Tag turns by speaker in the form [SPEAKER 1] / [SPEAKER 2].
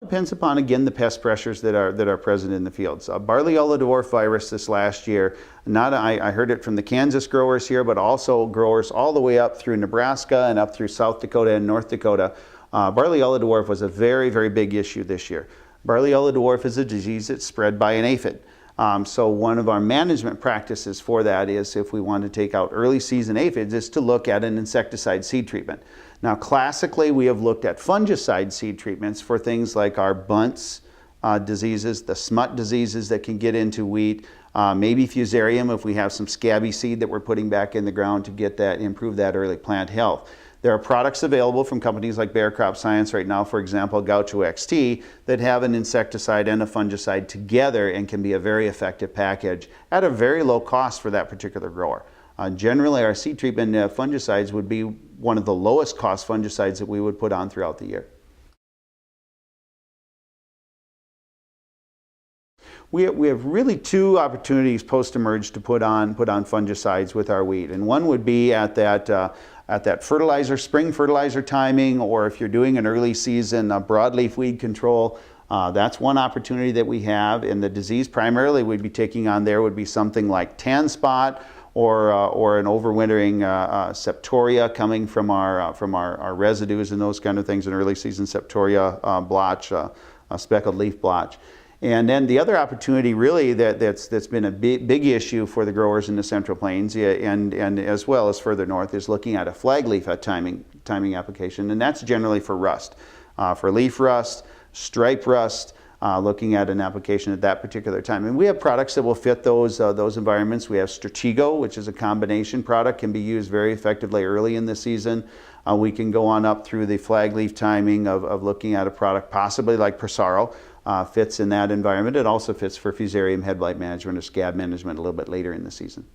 [SPEAKER 1] Depends upon, again, the pest pressures that are present in the fields. Barley yellow dwarf virus this last year, I heard it from the Kansas growers here, but also growers all the way up through Nebraska and up through South Dakota and North Dakota. Barley yellow dwarf was a very, very big issue this year. Barley yellow dwarf is a disease that's spread by an aphid. So one of our management practices for that is, if we want to take out early season aphids, is to look at an insecticide seed treatment. Now, classically, we have looked at fungicide seed treatments for things like our bunts diseases, the smut diseases that can get into wheat, maybe fusarium if we have some scabby seed that we're putting back in the ground to get that, improve that early plant health. There are products available from companies like Bayer Crop Science right now, for example, Gaucho XT, that have an insecticide and a fungicide together and can be a very effective package at a very low cost for that particular grower. Generally, our seed treatment fungicides would be one of the lowest cost fungicides that we would put on throughout the year. We have really two opportunities post-emerge to put on fungicides with our wheat, and one would be at that fertilizer, spring fertilizer timing, or if you're doing an early season broadleaf weed control. That's one opportunity that we have, and the disease primarily we'd be taking on there would be something like tan spot or an overwintering septoria coming from our residues and those kind of things, an early season septoria blotch, a speckled leaf blotch. And then the other opportunity really that's been a big issue for the growers in the Central Plains and as well as further north is looking at a flag leaf timing application, and that's generally for rust, for leaf rust, stripe rust, looking at an application at that particular time. And we have products that will fit those environments. We have Stratego, which is a combination product, can be used very effectively early in the season. We can go on up through the flag leaf timing of looking at a product possibly like Prosaro. Fits in that environment. It also fits for fusarium head blight management or scab management a little bit later in the season.